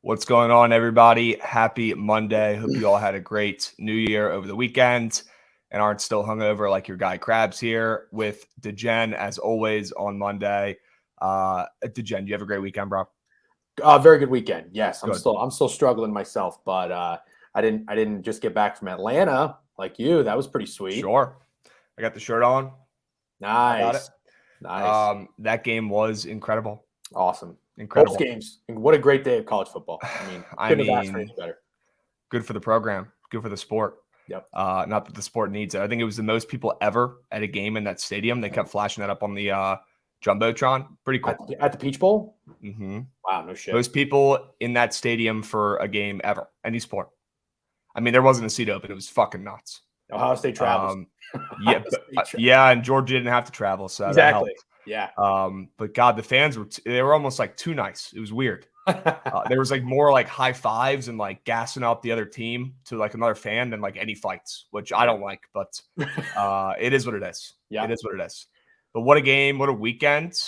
What's going on, everybody? Happy Monday. Hope you all had a great New Year over the weekend and aren't still hungover like your guy Krabs here with Degen, as always, on Monday. Degen, do you have a great weekend, bro? Very good weekend. Yes, Good. I'm still struggling myself, but I didn't just get back from Atlanta like you. That was pretty sweet. Sure. I got the shirt on. Nice. I got it. Nice. That game was incredible. Awesome. Incredible. Both games. What a great day of college football. Couldn't have asked for anything better. Good for the program. Good for the sport. Yep. Not that the sport needs it. I think it was the most people ever at a game in that stadium. They kept flashing that up on the Jumbotron. Pretty cool. At the Peach Bowl? Mm-hmm. Wow, no shit. Most people in that stadium for a game ever. Any sport. I mean, there wasn't a seat open. It was fucking nuts. Ohio State travels. Yeah, and Georgia didn't have to travel, so exactly. That helped. Yeah. But God, the fans they were almost like too nice. It was weird. There was like more like high fives and like gassing up the other team to like another fan than like any fights, which I don't like, but it is what it is. Yeah. It is what it is. But what a game, what a weekend.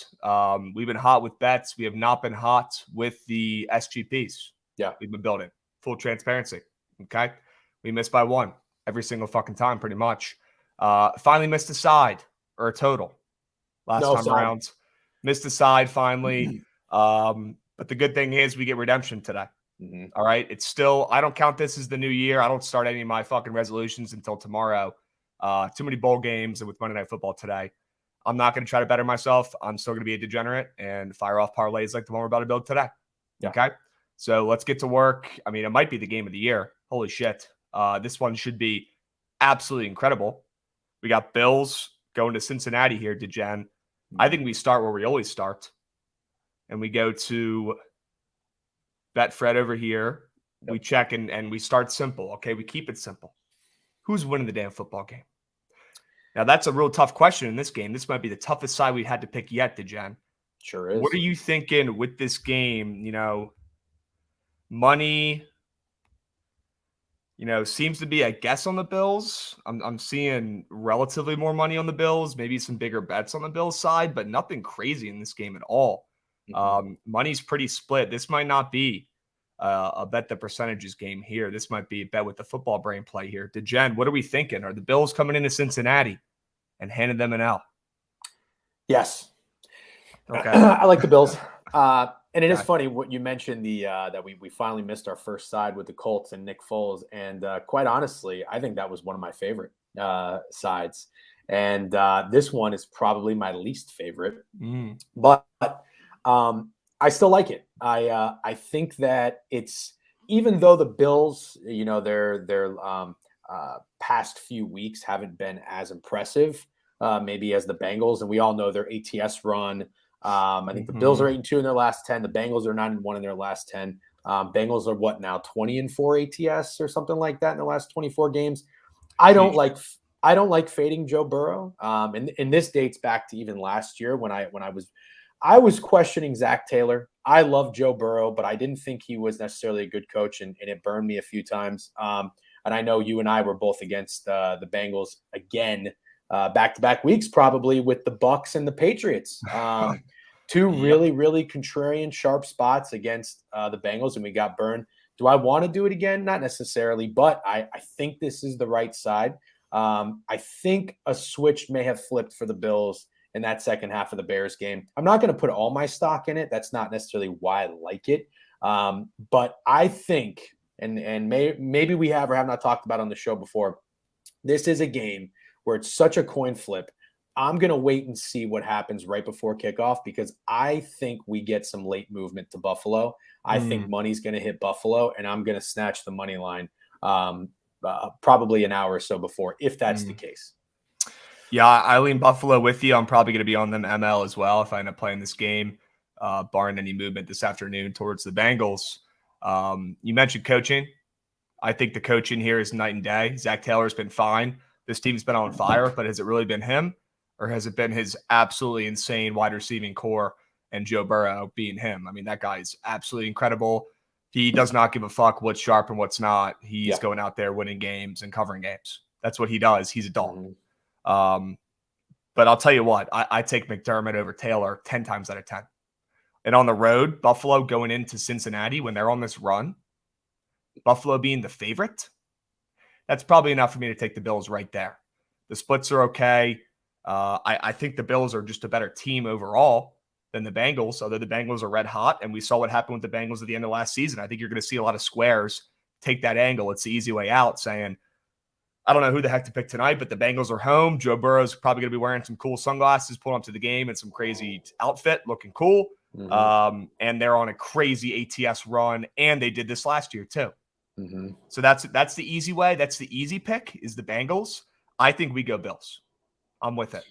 We've been hot with bets. We have not been hot with the SGPs. Yeah. We've been building. Full transparency. Okay. We missed by one every single fucking time, pretty much. Finally missed a side or a total last time around. Missed a side finally. But the good thing is we get redemption today. Mm-hmm. All right. It's still, I don't count this as the new year. I don't start any of my fucking resolutions until tomorrow. Too many bowl games and with Monday Night Football today. I'm not going to try to better myself. I'm still going to be a degenerate and fire off parlays like the one we're about to build today. Yeah. Okay. So let's get to work. I mean, it might be the game of the year. Holy shit. This one should be absolutely incredible. We got Bills going to Cincinnati here, Degen. I think we start where we always start. And we go to Betfred over here. Yep. We check and we start simple. Okay, we keep it simple. Who's winning the damn football game? Now, that's a real tough question in this game. This might be the toughest side we've had to pick yet, Degen. Sure is. What are you thinking with this game? You know, money, seems to be, I guess, on the Bills. I'm seeing relatively more money on the Bills, maybe some bigger bets on the Bills side, but nothing crazy in this game at all. Mm-hmm. Money's pretty split. This might not be a bet the percentages game here. This might be a bet with the football brain play here. Degen, what are we thinking? Are the Bills coming into Cincinnati and handing them an L? Yes. Okay. I like the Bills. And it is funny what you mentioned that we finally missed our first side with the Colts and Nick Foles. And quite honestly, I think that was one of my favorite sides. And this one is probably my least favorite. But I still like it. I think that it's, even though the Bills, their past few weeks haven't been as impressive, maybe as the Bengals, and we all know their ATS run. I think the Bills are 8-2 in their last 10. The Bengals are 9-1 in their last 10. Bengals are what now, 20-4 ATS or something like that in the last 24 games. I don't like fading Joe Burrow. And this dates back to even last year when I was questioning Zach Taylor. I love Joe Burrow, but I didn't think he was necessarily a good coach, and it burned me a few times. And I know you and I were both against the Bengals again, back-to-back weeks, probably with the Bucs and the Patriots. Two really, really contrarian, sharp spots against the Bengals, and we got burned. Do I want to do it again? Not necessarily, but I think this is the right side. I think a switch may have flipped for the Bills in that second half of the Bears game. I'm not going to put all my stock in it. That's not necessarily why I like it. But I think, and maybe we have or have not talked about on the show before, this is a game where it's such a coin flip. I'm going to wait and see what happens right before kickoff, because I think we get some late movement to Buffalo. I think money's going to hit Buffalo, and I'm going to snatch the money line probably an hour or so before, if that's the case. Yeah, I lean Buffalo with you. I'm probably going to be on them ML as well if I end up playing this game, barring any movement this afternoon towards the Bengals. You mentioned coaching. I think the coaching here is night and day. Zach Taylor's been fine. This team's been on fire, but has it really been him, or has it been his absolutely insane wide receiving core and Joe Burrow being him? I mean, that guy is absolutely incredible. He does not give a fuck what's sharp and what's not. He's going out there winning games and covering games. That's what he does. He's a dog. But I'll tell you what, I take McDermott over Taylor 10 times out of 10. And on the road, Buffalo going into Cincinnati when they're on this run, Buffalo being the favorite, that's probably enough for me to take the Bills right there. The splits are okay. I think the Bills are just a better team overall than the Bengals, although the Bengals are red hot, and we saw what happened with the Bengals at the end of last season. I think you're going to see a lot of squares take that angle. It's the easy way out, saying, I don't know who the heck to pick tonight, but the Bengals are home. Joe Burrow's probably going to be wearing some cool sunglasses, pulling up to the game in some crazy outfit, looking cool. Mm-hmm. And they're on a crazy ATS run, and they did this last year too. Mm-hmm. So that's the easy way. That's the easy pick is the Bengals. I think we go Bills. I'm with it.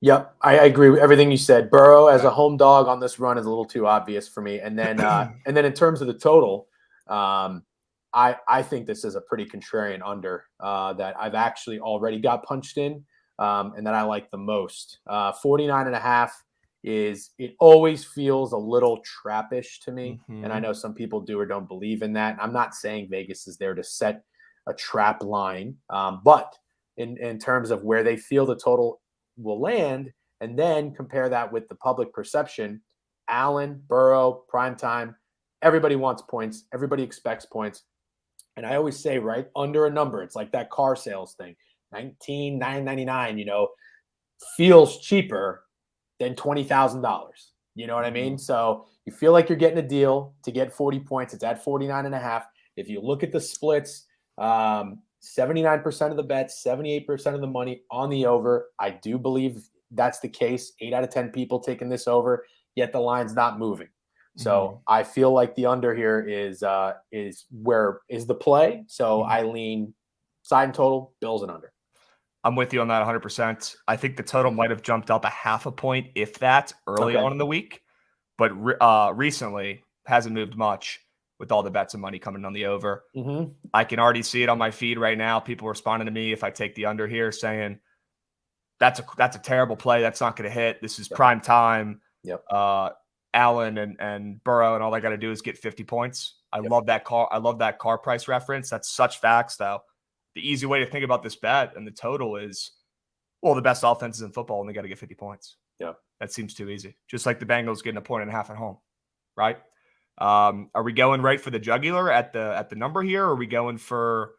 Yep, I agree with everything you said. Burrow as a home dog on this run is a little too obvious for me. And then in terms of the total, I think this is a pretty contrarian under that I've actually already got punched in and that I like the most. 49.5 it always feels a little trappish to me. Mm-hmm. And I know some people do or don't believe in that. And I'm not saying Vegas is there to set a trap line, but in terms of where they feel the total will land, and then compare that with the public perception, Allen, Burrow, primetime, everybody wants points. Everybody expects points. And I always say, right, under a number, it's like that car sales thing, $19,999, feels cheaper than $20,000. You know what I mean? So you feel like you're getting a deal to get 40 points. It's at 49.5. If you look at the splits, 79% of the bets, 78% of the money on the over. I do believe that's the case. 8 out of 10 people taking this over, yet the line's not moving. So I feel like the under here is where is the play. So I lean side and total, Bills and under. I'm with you on that 100%. I think the total might have jumped up a half a point, if that, early on in the week. But recently hasn't moved much with all the bets and money coming on the over. Mm-hmm. I can already see it on my feed right now. People responding to me if I take the under here saying, that's a terrible play. That's not going to hit. This is prime time. Yep. Allen and Burrow and all they got to do is get 50 points. I love that car price reference. That's such facts, though. The easy way to think about this bet and the total is, well, the best offenses in football and they got to get 50 points. Yeah. That seems too easy. Just like the Bengals getting 1.5 points at home, right? Are we going right for the jugular at the number here? Or are we going for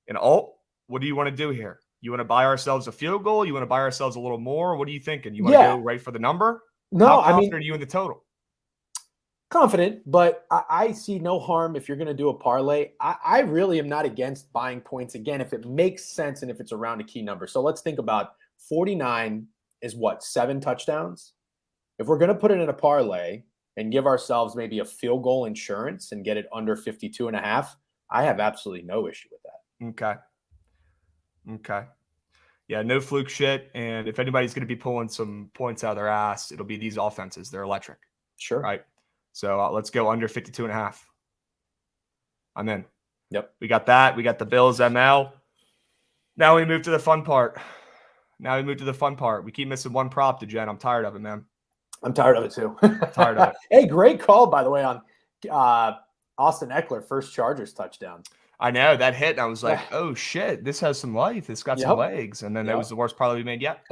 an alt? What do you want to do here? You want to buy ourselves a field goal? You want to buy ourselves a little more? What are you thinking? You want to go right for the number? No, How confident are you in the total? Confident, but I see no harm if you're going to do a parlay. I really am not against buying points again if it makes sense and if it's around a key number. So let's think about 49 is what, 7 touchdowns? If we're going to put it in a parlay and give ourselves maybe a field goal insurance and get it under 52.5, I have absolutely no issue with that. Okay. Yeah, no fluke shit. And if anybody's going to be pulling some points out of their ass, it'll be these offenses. They're electric. Sure. Right. So let's go under 52.5. I'm in. Yep. We got that. We got the Bills ML. Now we move to the fun part. We keep missing one prop to Jen. I'm tired of it, man. I'm tired of it too. Tired of it. Hey, great call, by the way, on Austin Eckler, first Chargers touchdown. I know that hit. And I was like, oh shit, this has some life. It's got some legs. And then that was the worst parlay we made yet.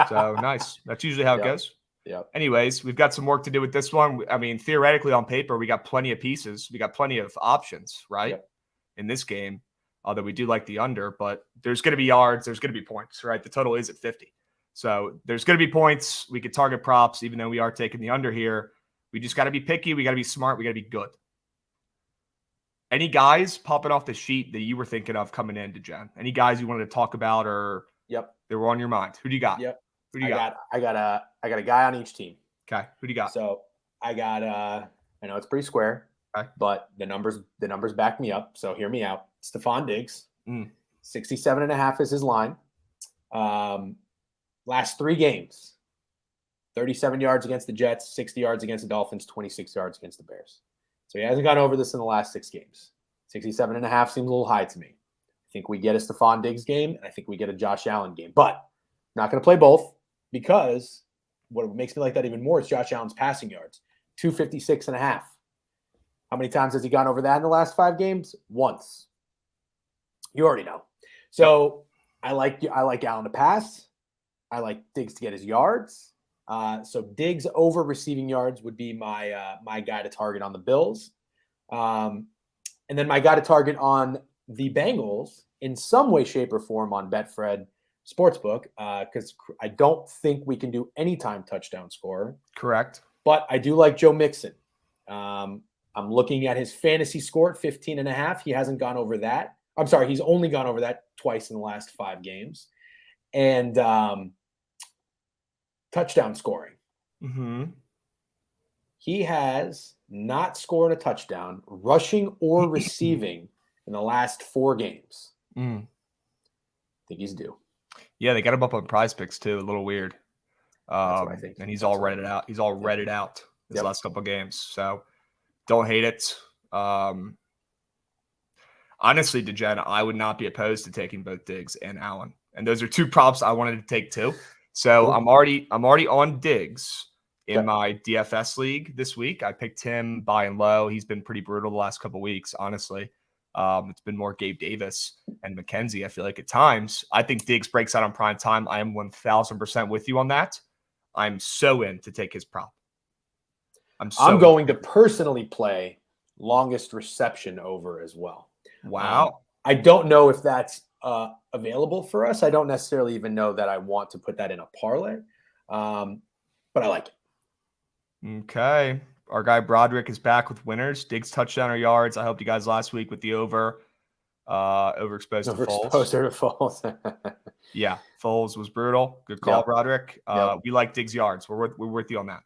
So nice. That's usually how it goes. Yeah. Anyways, we've got some work to do with this one. I mean, theoretically on paper, we got plenty of pieces. We got plenty of options, right? In this game, although we do like the under, but there's going to be yards. There's going to be points, right? The total is at 50. So there's going to be points. We could target props, even though we are taking the under here. We just got to be picky. We got to be smart. We got to be good. Any guys popping off the sheet that you were thinking of coming in, Jen? Any guys you wanted to talk about or that were on your mind? Who do you got? Yep. Who do you got? I got a guy on each team. Okay. Who do you got? So I got I know it's pretty square, but the numbers back me up. So hear me out. Stephon Diggs, 67.5 is his line. Last 3 games, 37 yards against the Jets, 60 yards against the Dolphins, 26 yards against the Bears. So he hasn't gone over this in the last 6 games. 67.5 seems a little high to me. I think we get a Stephon Diggs game, and I think we get a Josh Allen game. But I'm not going to play both because what makes me like that even more is Josh Allen's passing yards, 256.5. How many times has he gone over that in the last 5 games? Once. You already know. So I like Allen to pass. I like Diggs to get his yards. So Diggs over receiving yards would be my guy to target on the Bills. And then my guy to target on the Bengals in some way, shape, or form on Betfred Sportsbook, because I don't think we can do anytime touchdown scorer. Correct. But I do like Joe Mixon. I'm looking at his fantasy score at 15.5. He hasn't gone over that. I'm sorry, he's only gone over that twice in the last 5 games. And touchdown scoring. Mm-hmm. He has not scored a touchdown, rushing or receiving, in the last 4 games. I think he's due. Yeah, they got him up on Prize Picks too. A little weird. That's what I think. And he's all redded out. He's all redded out his last couple of games. So don't hate it. Honestly, Degen, I would not be opposed to taking both Diggs and Allen. And those are 2 props I wanted to take too. So I'm already on Diggs in my DFS league this week. I picked him buy and low. He's been pretty brutal the last couple of weeks, honestly. It's been more Gabe Davis and McKenzie, I feel like, at times. I think Diggs breaks out on prime time. I am 1,000% with you on that. I'm so in to take his prop. I'm going to personally play longest reception over as well. Wow. I don't know if that's available for us. I don't necessarily even know that I want to put that in a parlay, but I like it. Okay. Our guy Broderick is back with winners. Diggs touchdown or yards. I helped you guys last week with the overexposed to Foles. Yeah, Foles was brutal. Good call, Broderick. We like Diggs yards. We're with you on that.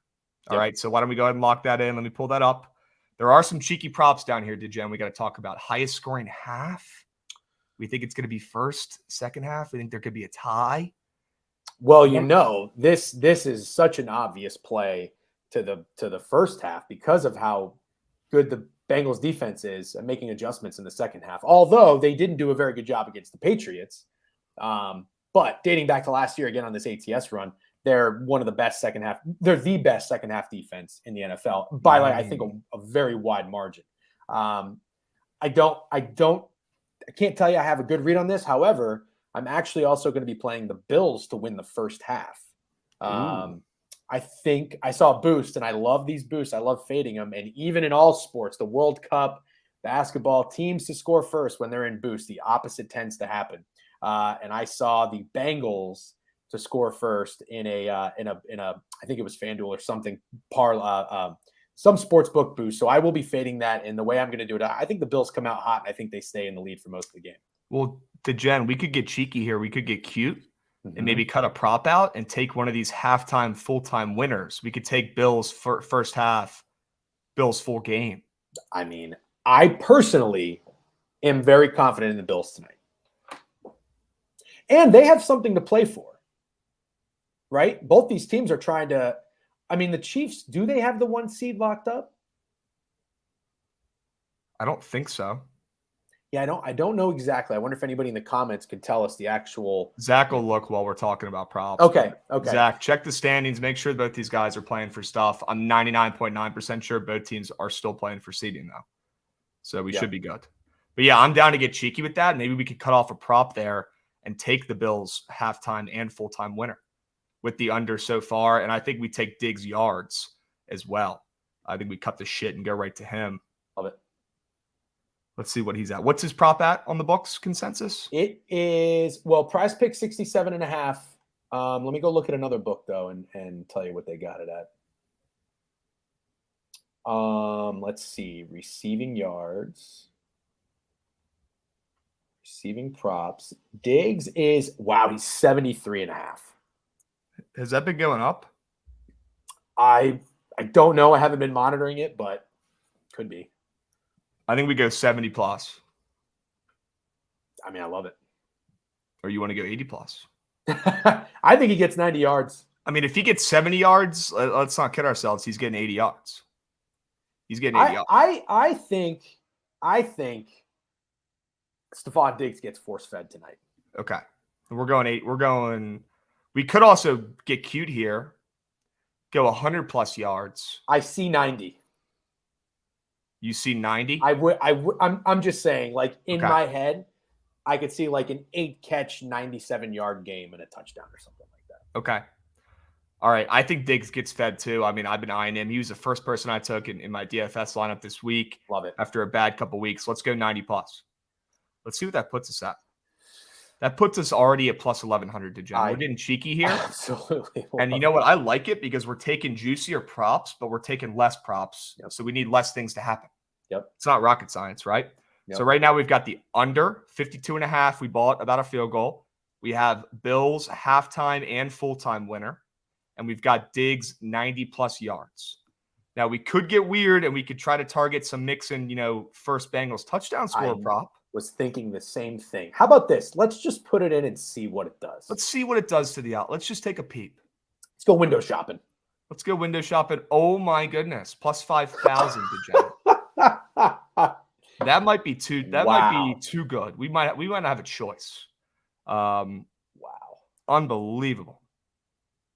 All right, so why don't we go ahead and lock that in? Let me pull that up. There are some cheeky props down here, Degen. We got to talk about highest scoring half. We think it's going to be first, second half. We think there could be a tie. Well, this is such an obvious play to the first half because of how good the Bengals defense is and making adjustments in the second half. Although they didn't do a very good job against the Patriots. But dating back to last year, again, on this ATS run, they're one of the best second half. They're the best second half defense in the NFL by I think a very wide margin. I can't tell you I have a good read on this. However, I'm actually also going to be playing the Bills to win the first half. I think I saw a boost, and I love these boosts. I love fading them. And even in all sports, the World Cup, basketball, teams to score first when they're in boost, the opposite tends to happen. And I saw the Bengals to score first in a I think it was FanDuel or something, some sports book boost. So I will be fading that. And the way I'm going to do it, I think the Bills come out hot, and I think they stay in the lead for most of the game. Well, Degen, we could get cheeky here. We could get cute and maybe cut a prop out and take one of these halftime, full-time winners. We could take Bills for first half, Bills full game. I mean, I personally am very confident in the Bills tonight. And they have something to play for, right? Both these teams are trying to – I mean, the Chiefs, do they have the 1 seed locked up? I don't think so. Yeah, I don't know exactly. I wonder if anybody in the comments could tell us the actual. Zach will look while we're talking about props. Okay. Zach, check the standings. Make sure both these guys are playing for stuff. I'm 99.9% sure both teams are still playing for seeding, though. So we should be good. But, yeah, I'm down to get cheeky with that. Maybe we could cut off a prop there and take the Bills halftime and full-time winner with the under so far. And I think we take Diggs yards as well. I think we cut the shit and go right to him. Love it. Let's see what he's at. What's his prop at on the books consensus? It is, Prize Pick 67.5. Let me go look at another book, though, and tell you what they got it at. Let's see. Receiving yards. Receiving props. Diggs is, he's 73.5. Has that been going up? I don't know. I haven't been monitoring it, but could be. I think we go 70 plus. I mean, I love it. Or you want to go 80 plus? I think he gets 90 yards. I mean, if he gets 70 yards, let's not kid ourselves. He's getting 80 yards. He's getting 80 yards. I think Stephon Diggs gets force-fed tonight. Okay. We're going 8. We could also get cute here. Go 100 plus yards. I see 90. You see 90? I'm just saying, like, in my head, I could see like an 8-catch, 97-yard game and a touchdown or something like that. Okay. All right. I think Diggs gets fed too. I mean, I've been eyeing him. He was the first person I took in my DFS lineup this week. Love it. After a bad couple weeks. Let's go 90 plus. Let's see what that puts us at. That puts us already at plus 1,100 to Jen. We're getting cheeky here. Absolutely. And you know what? I like it because we're taking juicier props, but we're taking less props. Yep. So we need less things to happen. Yep. It's not rocket science, right? Yep. So right now we've got the under 52.5. We bought about a field goal. We have Bills halftime and full-time winner. And we've got Diggs 90 plus yards. Now we could get weird and we could try to target some mixing, first Bengals touchdown score prop. Was thinking the same thing. How about this? Let's just put it in and see what it does. Let's see what it does to the out. Let's just take a peep. Let's go window shopping. Let's go window shopping. Oh my goodness. Plus 5,000 to Jen. That might be too might be too good. We might not have a choice. Wow. Unbelievable.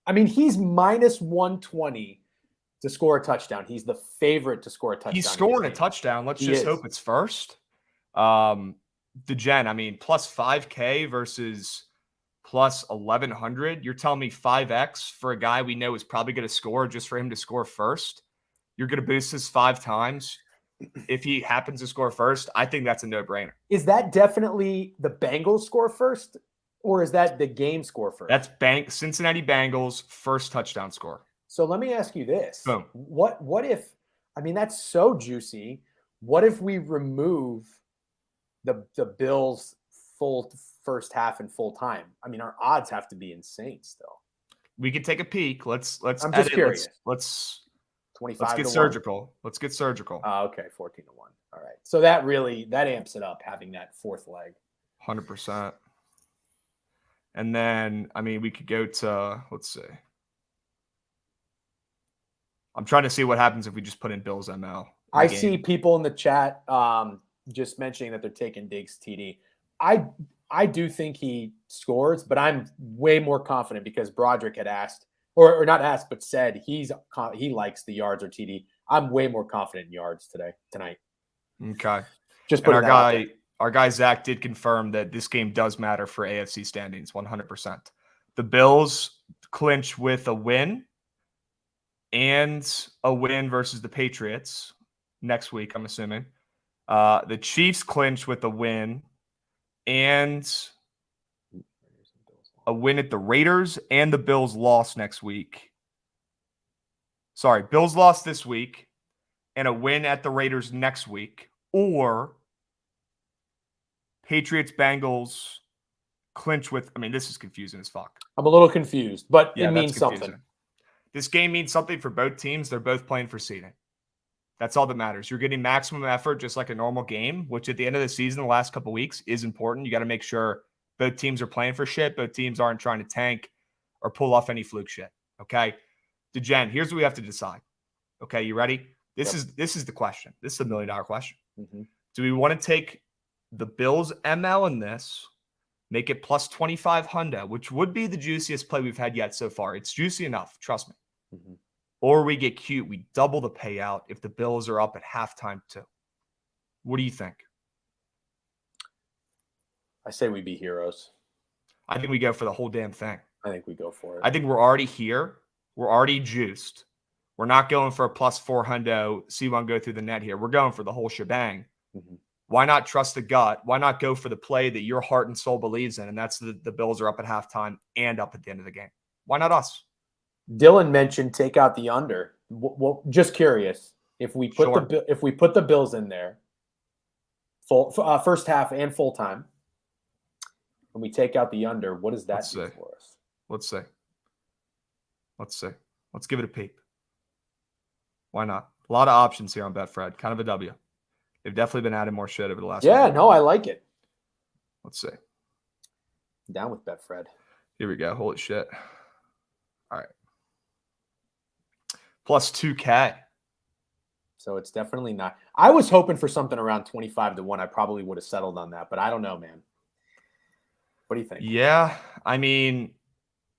I mean, he's minus 120 to score a touchdown. He's the favorite to score a touchdown. He's scoring a touchdown. Let's just hope it's first. Degen, I mean, plus 5K versus plus 1,100. You're telling me 5X for a guy we know is probably going to score just for him to score first. You're going to boost this 5 times. If he happens to score first, I think that's a no-brainer. Is that definitely the Bengals score first? Or is that the game score first? That's Cincinnati Bengals first touchdown score. So let me ask you this. Boom. What if, I mean, that's so juicy. What if we remove the Bills full first half and full time? I mean, our odds have to be insane still. We could take a peek. I'm just curious. Let's 25 Let's get surgical. Let's get surgical. Okay, 14 to 1. All right. So that amps it up, having that fourth leg. 100%. And then, I mean, we could go to, let's see. I'm trying to see what happens if we just put in Bills ML. I see people in the chat just mentioning that they're taking Diggs TD. I do think he scores, but I'm way more confident because Broderick had asked, or not asked, but said he likes the yards or TD. I'm way more confident in yards tonight. Okay. Just put our guy Zach did confirm that this game does matter for AFC standings 100%. The Bills clinch with a win and a win versus the Patriots next week, I'm assuming. The Chiefs clinch with a win and a win at the Raiders, and the Bills lost next week. Sorry, Bills lost this week and a win at the Raiders next week, or Patriots, Bengals clinch with, I mean, this is confusing as fuck. I'm a little confused, but it means something. This game means something for both teams. They're both playing for seeding. That's all that matters. You're getting maximum effort just like a normal game, which at the end of the season, the last couple of weeks is important. You got to make sure both teams are playing for shit. Both teams aren't trying to tank or pull off any fluke shit. Okay. Degen, here's what we have to decide. Okay. You ready? This is the question. This is the $1 million question. Mm-hmm. Do we want to take the Bills ML in this, make it plus 2,500, which would be the juiciest play we've had yet so far? It's juicy enough. Trust me. Mm-hmm. Or we get cute. We double the payout if the Bills are up at halftime too. What do you think? I say we be heroes. I think we go for the whole damn thing. I think we go for it. I think we're already here. We're already juiced. We're not going for a plus 400, see one go through the net here. We're going for the whole shebang. Mm-hmm. Why not trust the gut? Why not go for the play that your heart and soul believes in? And that's the Bills are up at halftime and up at the end of the game. Why not us? Dylan mentioned take out the under. Well, just curious if we put the Bills in there, full first half and full time, and we take out the under, what does that do for us? Let's see. Let's give it a peep. Why not? A lot of options here on Betfred. Kind of a W. They've definitely been adding more shit over the last. Yeah, no, I like it. Let's see. Down with Betfred. Here we go. Holy shit. All right. Plus 2K. So it's definitely not. I was hoping for something around 25 to 1. I probably would have settled on that, but I don't know, man. What do you think? Yeah, I mean,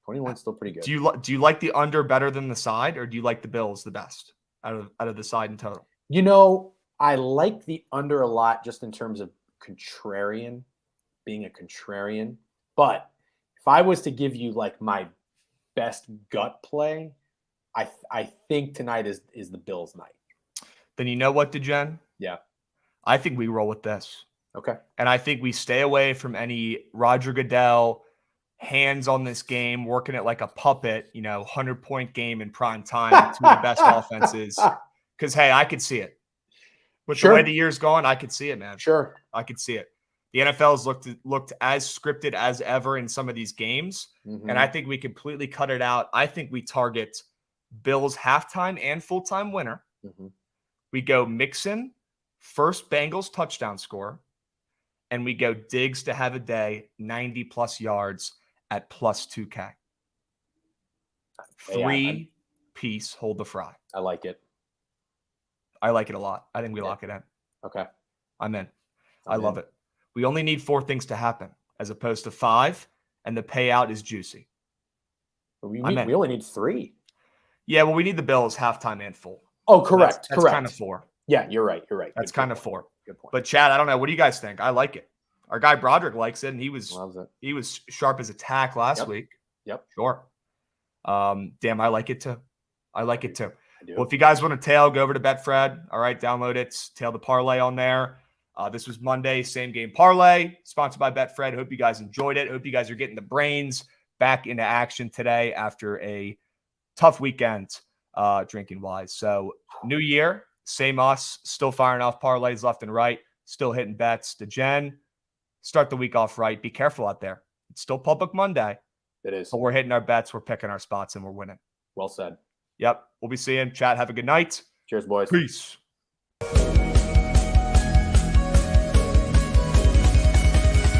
21 is still pretty good. Do you like the under better than the side, or do you like the Bills the best out of the side in total? You know, I like the under a lot just in terms of being a contrarian. But if I was to give you like my best gut play, I think tonight is the Bills' night. Then you know what, Degen? Yeah. I think we roll with this. Okay. And I think we stay away from any Roger Goodell hands on this game, working it like a puppet, 100-point game in prime time, two of the best offenses. Because, hey, I could see it. With the way the year's going, I could see it, man. Sure. I could see it. The NFL's looked as scripted as ever in some of these games, and I think we completely cut it out. I think we target Bills halftime and full-time winner. We go Mixon, first Bengals touchdown score, and we go Diggs to have a day, 90-plus yards at plus 2K. Three-piece hold the fry. I like it. I like it a lot. I think we lock it in. Okay. I'm in. I love it. We only need 4 things to happen as opposed to 5, and the payout is juicy. We only need 3. Yeah, well, we need the Bills halftime and full. Oh, correct. That's kind of 4. Yeah, you're right. That's kind of 4. Good point. But Chad, I don't know. What do you guys think? I like it. Our guy Broderick likes it, and he was sharp as a tack last week. Yep. Sure. Damn, I like it too. Well, if you guys want to tail, go over to Betfred. All right, download it. Tail the parlay on there. This was Monday, same game parlay, sponsored by Betfred. Hope you guys enjoyed it. Hope you guys are getting the brains back into action today after a tough weekend drinking-wise. So, new year, same us, still firing off parlays left and right, still hitting bets. Degen, start the week off right. Be careful out there. It's still Public Monday. It is. But we're hitting our bets, we're picking our spots, and we're winning. Well said. Yep. We'll be seeing. Chat. Have a good night. Cheers, boys. Peace.